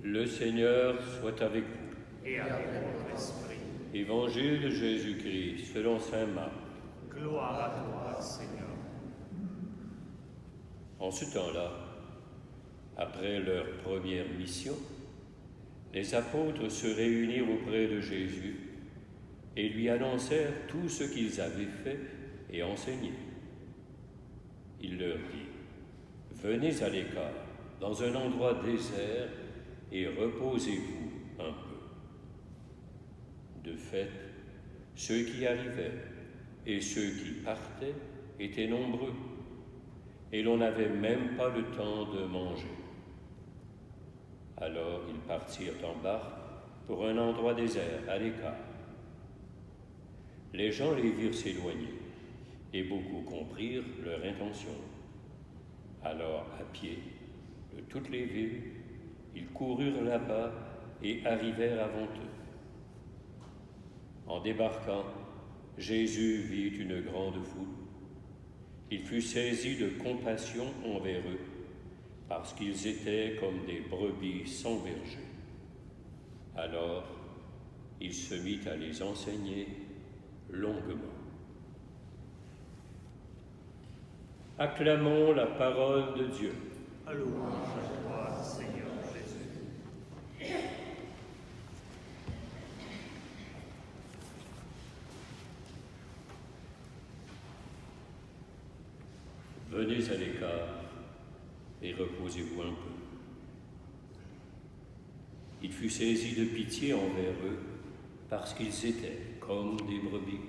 Le Seigneur soit avec vous. Et avec votre esprit. Évangile de Jésus-Christ selon saint Marc. Gloire à toi, Seigneur. En ce temps-là, après leur première mission, les apôtres se réunirent auprès de Jésus et lui annoncèrent tout ce qu'ils avaient fait et enseigné. Il leur dit: « Venez à l'écart, dans un endroit désert, et reposez-vous un peu. » De fait, ceux qui arrivaient et ceux qui partaient étaient nombreux, et l'on n'avait même pas le temps de manger. Alors ils partirent en barque pour un endroit désert, à l'écart. Les gens les virent s'éloigner, et beaucoup comprirent leur intention. Alors, à pied, de toutes les villes, ils coururent là-bas et arrivèrent avant eux. En débarquant, Jésus vit une grande foule. Il fut saisi de compassion envers eux, parce qu'ils étaient comme des brebis sans berger. Alors, il se mit à les enseigner longuement. Acclamons la parole de Dieu. Louange à toi, Seigneur Jésus. Venez à l'écart et reposez-vous un peu. Il fut saisi de pitié envers eux parce qu'ils étaient comme des brebis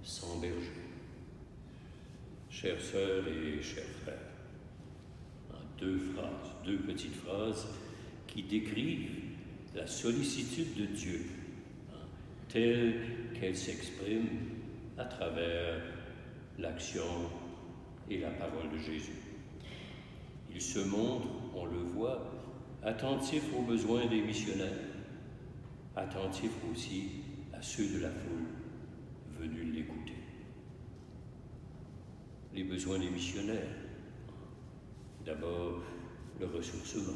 sans berger. Chères sœurs et chers frères, deux petites phrases qui décrivent la sollicitude de Dieu, telle qu'elle s'exprime à travers l'action et la parole de Jésus. Il se montre, on le voit, attentif aux besoins des missionnaires, attentif aussi à ceux de la foule venus l'écouter. Les besoins des missionnaires. D'abord, le ressourcement.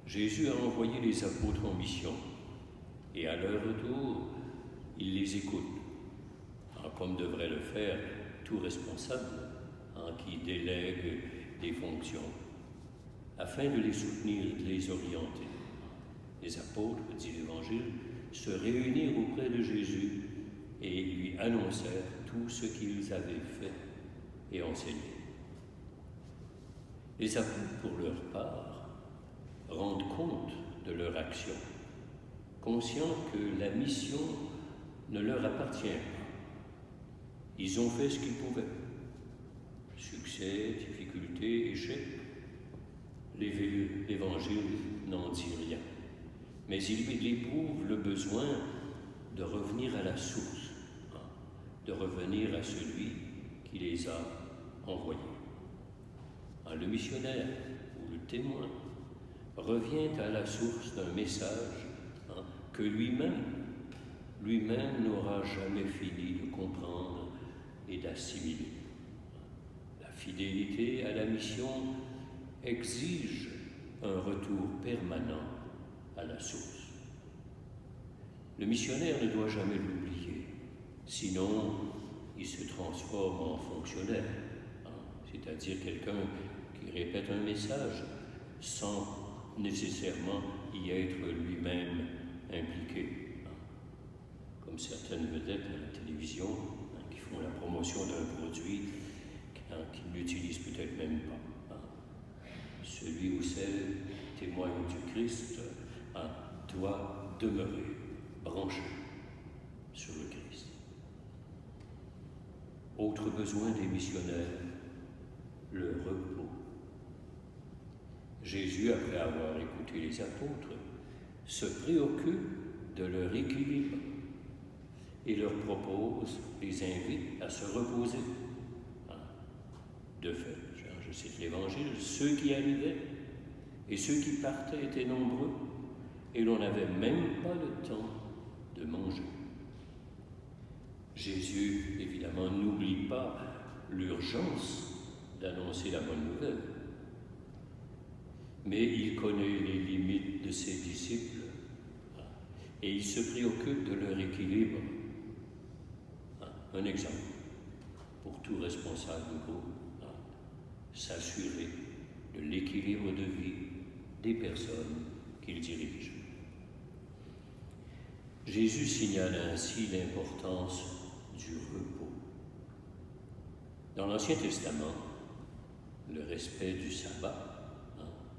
Jésus a envoyé les apôtres en mission et à leur retour, il les écoute, comme devrait le faire tout responsable qui délègue des fonctions, afin de les soutenir et de les orienter. Les apôtres, dit l'Évangile, se réunirent auprès de Jésus et lui annoncèrent tout ce qu'ils avaient fait et enseigné. Les apôtres, pour leur part, rendent compte de leur action, conscients que la mission ne leur appartient pas. Ils ont fait ce qu'ils pouvaient. Succès, difficultés, échecs. L'Évangile n'en dit rien. Mais il éprouve le besoin de revenir à la source, de revenir à celui qui les a envoyés. Le missionnaire ou le témoin revient à la source d'un message que lui-même n'aura jamais fini de comprendre et d'assimiler. La fidélité à la mission exige un retour permanent à la source. Le missionnaire ne doit jamais l'oublier, sinon il se transforme en fonctionnaire, c'est-à-dire quelqu'un qui répète un message sans nécessairement y être lui-même impliqué. Comme certaines vedettes à la télévision qui font la promotion d'un produit qu'ils n'utilisent peut-être même pas. Celui ou celle témoigne du Christ doit demeurer branché sur le Christ. Autre besoin des missionnaires, le repos. Jésus, après avoir écouté les apôtres, se préoccupe de leur équilibre et leur propose, les invite à se reposer. De fait, je cite l'Évangile, ceux qui arrivaient et ceux qui partaient étaient nombreux et l'on n'avait même pas le temps de manger. Jésus, évidemment, n'oublie pas l'urgence d'annoncer la bonne nouvelle. mais il connaît les limites de ses disciples et il se préoccupe de leur équilibre. Un exemple pour tout responsable de groupe, s'assurer de l'équilibre de vie des personnes qu'il dirige. Jésus signale ainsi l'importance du repos. Dans l'Ancien Testament, le respect du sabbat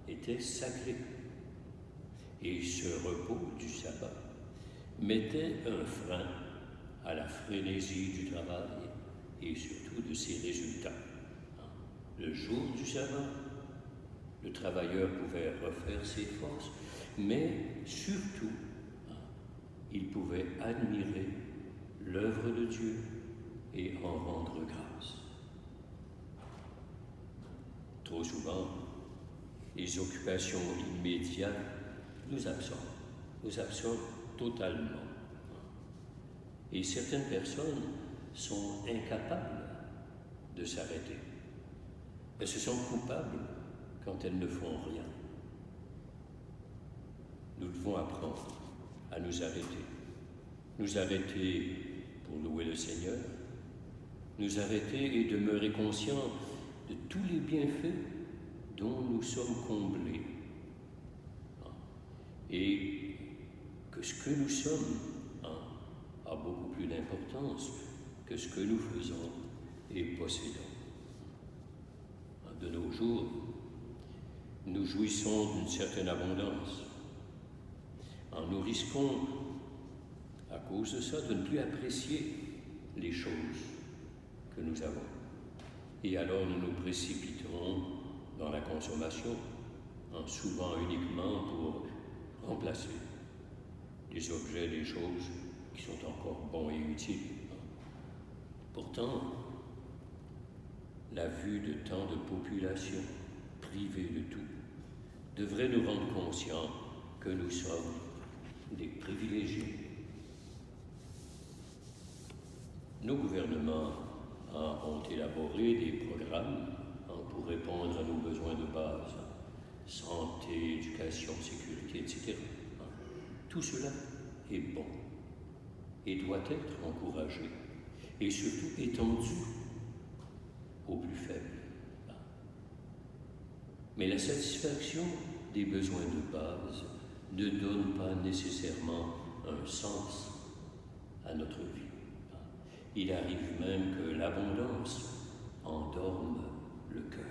était sacré. Et ce repos du sabbat mettait un frein à la frénésie du travail et surtout de ses résultats. Le jour du sabbat, le travailleur pouvait refaire ses forces, mais surtout, il pouvait admirer l'œuvre de Dieu et en rendre grâce. Trop souvent, les occupations immédiates nous absorbent totalement. Et certaines personnes sont incapables de s'arrêter. Elles se sentent coupables quand elles ne font rien. Nous devons apprendre à nous arrêter. Nous arrêter pour louer le Seigneur, nous arrêter et demeurer conscients de tous les bienfaits dont nous sommes comblés. Et que ce que nous sommes a beaucoup plus d'importance que ce que nous faisons et possédons. De nos jours, nous jouissons d'une certaine abondance. Nous risquons, à cause de ça, de ne plus apprécier les choses que nous avons. Et alors nous nous précipiterons dans la consommation, souvent uniquement pour remplacer des objets, des choses qui sont encore bons et utiles. Pourtant, la vue de tant de populations privées de tout devrait nous rendre conscients que nous sommes des privilégiés. Nos gouvernements ont élaboré des programmes pour répondre à nos besoins de base, santé, éducation, sécurité, etc. Tout cela est bon et doit être encouragé et surtout étendu aux plus faibles. Mais la satisfaction des besoins de base ne donne pas nécessairement un sens à notre vie. Il arrive même que l'abondance endorme le cœur.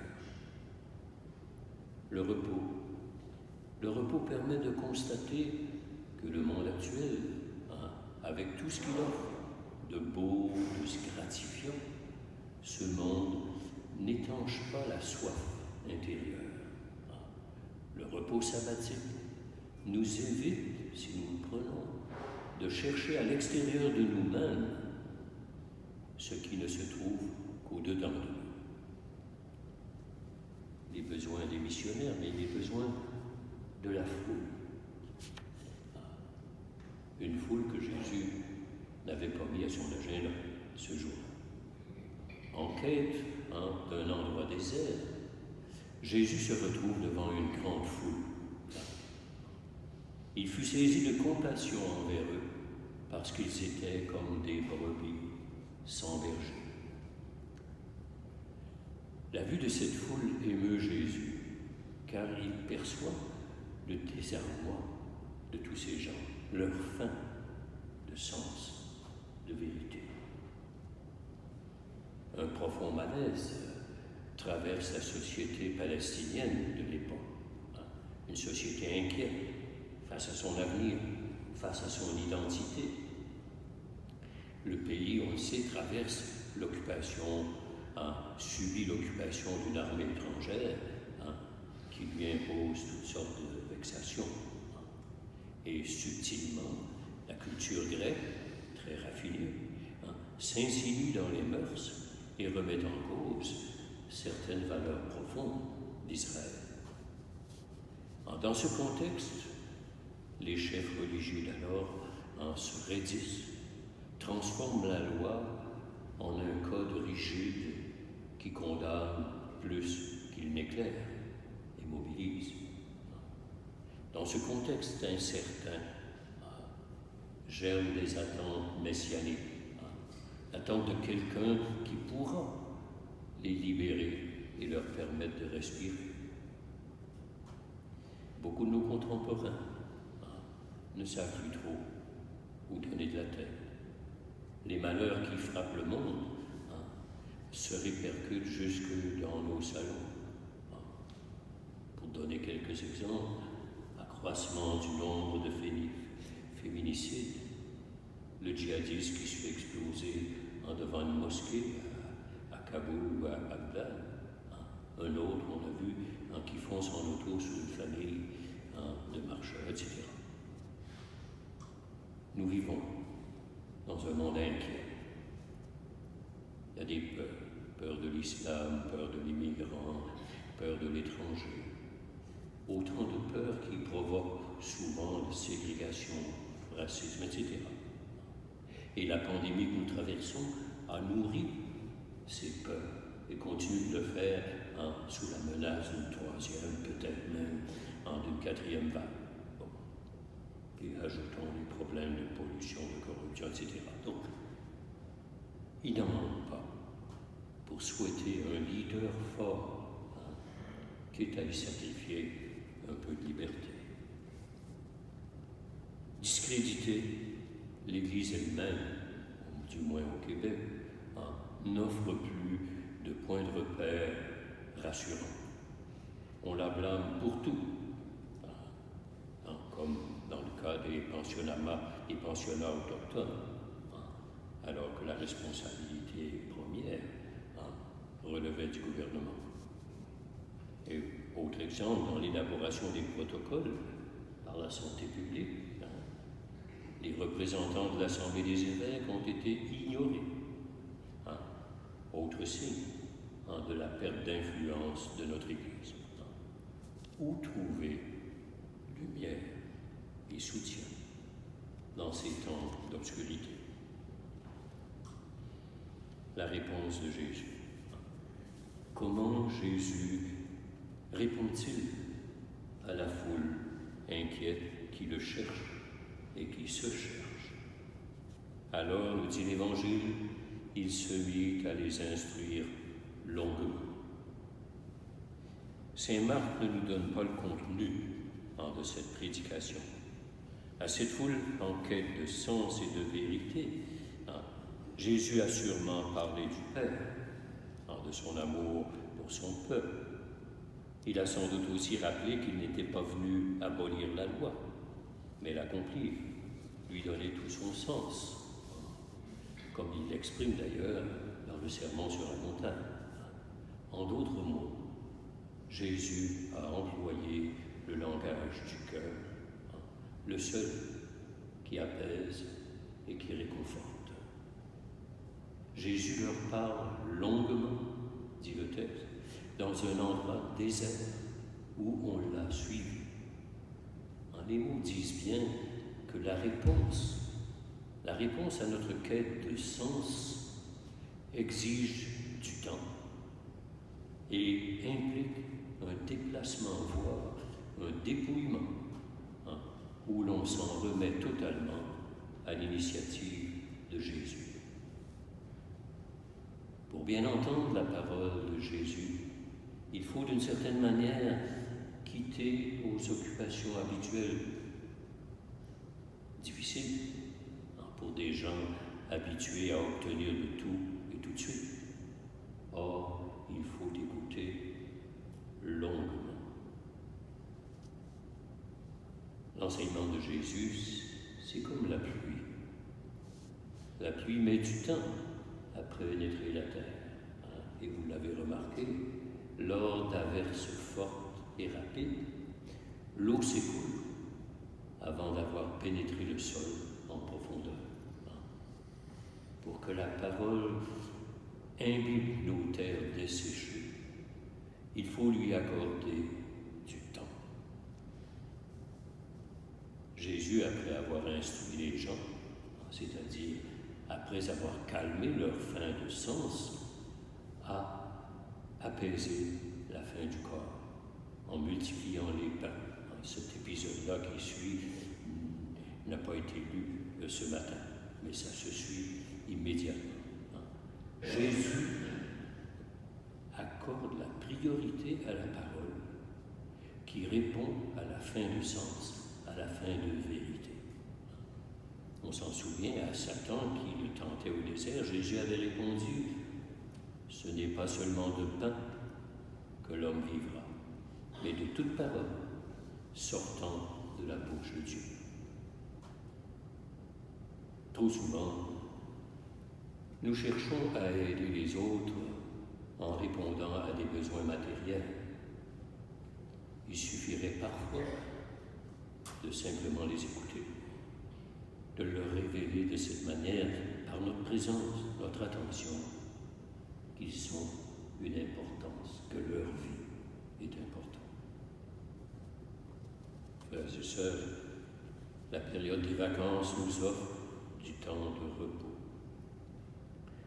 Le repos permet de constater que le monde actuel, avec tout ce qu'il offre, de beau, de gratifiant, ce monde n'étanche pas la soif intérieure. Le repos sabbatique nous évite, si nous le prenons, de chercher à l'extérieur de nous-mêmes ce qui ne se trouve qu'au-dedans de nous. Les besoins des missionnaires, mais les besoins de la foule. Une foule que Jésus n'avait pas mis à son agenda ce jour-là. En quête d'un endroit désert, Jésus se retrouve devant une grande foule. Il fut saisi de compassion envers eux parce qu'ils étaient comme des brebis sans berger. La vue de cette foule émeut Jésus, car il perçoit le désarroi de tous ces gens, leur faim de sens, de vérité. Un profond malaise traverse la société palestinienne de l'époque. Une société inquiète face à son avenir, face à son identité. Le pays, on le sait, traverse l'occupation, subit l'occupation d'une armée étrangère qui lui impose toutes sortes de vexations. Et subtilement, la culture grecque, très raffinée, s'insinue dans les mœurs et remet en cause certaines valeurs profondes d'Israël. Dans ce contexte, les chefs religieux d'alors se raidissent, transforment la loi en un code rigide qui condamne plus qu'il n'éclaire et mobilise. Dans ce contexte incertain, germent des attentes messianiques, l'attente de quelqu'un qui pourra les libérer et leur permettre de respirer. Beaucoup de nos contemporains ne savent plus trop où donner de la tête. Les malheurs qui frappent le monde se répercutent jusque dans nos salons. Pour donner quelques exemples, accroissement du nombre de féminicides, le djihadisme qui se fait exploser devant une mosquée à Kaboul ou à Bagdad, un autre, on a vu, qui fonce en auto sur une famille de marcheurs, etc. Nous vivons dans un monde inquiet. Il y a des peurs, peur de l'islam, peur de l'immigrant, peur de l'étranger. Autant de peurs qui provoquent souvent la ségrégation, le racisme, etc. Et la pandémie que nous traversons a nourri ces peurs et continue de le faire sous la menace d'une troisième, peut-être même d'une quatrième vague. Bon. Et ajoutons les problèmes de pollution, de corruption, etc. Donc, il n'en manque pas pour souhaiter un leader fort, quitte à y sacrifier un peu de liberté. Discréditer l'Église elle-même, du moins au Québec, n'offre plus de point de repère rassurant. On la blâme pour tout, comme dans le cas des pensionnats autochtones, alors que la responsabilité première relevait du gouvernement. Et autre exemple, dans l'élaboration des protocoles par la santé publique, les représentants de l'Assemblée des évêques ont été ignorés. Autre signe de la perte d'influence de notre Église. Où trouver lumière et soutien dans ces temps d'obscurité? La réponse de Jésus. Comment Jésus répond-il à la foule inquiète qui le cherche et qui se cherche? Alors, nous dit l'Évangile, il se mit à les instruire longuement. Saint Marc ne nous donne pas le contenu de cette prédication. À cette foule en quête de sens et de vérité, Jésus a sûrement parlé du Père, de son amour pour son peuple. Il a sans doute aussi rappelé qu'il n'était pas venu abolir la loi, mais l'accomplir, lui donner tout son sens, comme il l'exprime d'ailleurs dans le Sermon sur la montagne. En d'autres mots, Jésus a employé le langage du cœur, le seul qui apaise et qui réconforte. Jésus leur parle longuement, dit le texte, dans un endroit désert où on l'a suivi. Les mots disent bien que la réponse à notre quête de sens exige du temps et implique un déplacement, voire un dépouillement, où l'on s'en remet totalement à l'initiative de Jésus. Pour bien entendre la parole de Jésus, il faut d'une certaine manière quitter aux occupations habituelles, difficiles pour des gens habitués à obtenir de tout et tout de suite. Or, il faut écouter longuement. L'enseignement de Jésus, c'est comme la pluie. La pluie met du temps à pénétrer la terre. Et vous l'avez remarqué, lors d'averses fortes et rapides, l'eau s'écoule avant d'avoir pénétré le sol en profondeur. Pour que la parole imbibe nos terres desséchées, il faut lui accorder du temps. Jésus, après avoir instruit les gens, c'est-à-dire après avoir calmé leur faim de sens, a apaisé la faim du corps en multipliant les pains cet épisode-là qui suit n'a pas été lu ce matin, mais ça se suit immédiatement. Jésus accorde la priorité à la parole qui répond à la fin du sens, à la fin de vérité. On s'en souvient à Satan qui le tentait au désert, Jésus avait répondu « Ce n'est pas seulement de pain que l'homme vivra, mais de toute parole sortant de la bouche de Dieu. » Trop souvent, nous cherchons à aider les autres en répondant à des besoins matériels. Il suffirait parfois de simplement les écouter, de leur révéler de cette manière, par notre présence, notre attention, qu'ils ont une importance, que leur vie est importante. Frères et sœurs, la période des vacances nous offre du temps de repos.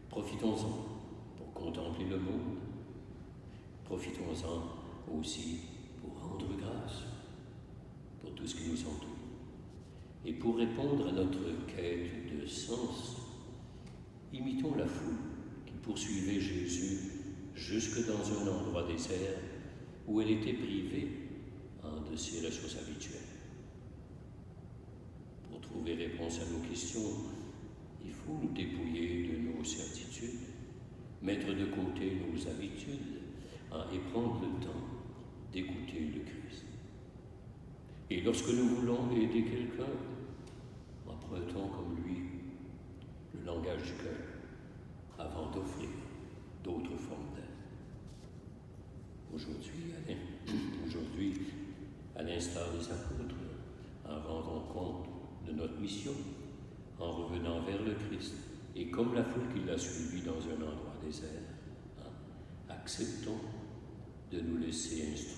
Profitons-en pour contempler le monde. Profitons-en aussi pour rendre grâce pour tout ce qui nous entoure. Et pour répondre à notre quête de sens, imitons la foule qui poursuivait Jésus jusque dans un endroit désert où elle était privée de ses ressources habituelles. Pour trouver réponse à nos questions, il faut nous dépouiller de nos certitudes, mettre de côté nos habitudes et prendre le temps d'écouter le Christ. Et lorsque nous voulons aider quelqu'un, empruntons comme lui le langage du cœur avant d'offrir d'autres formes d'aide. Aujourd'hui, à l'instar des apôtres, en rendant compte de notre mission, en revenant vers le Christ, et comme la foule qui l'a suivi dans un endroit désert, acceptons de nous laisser instruire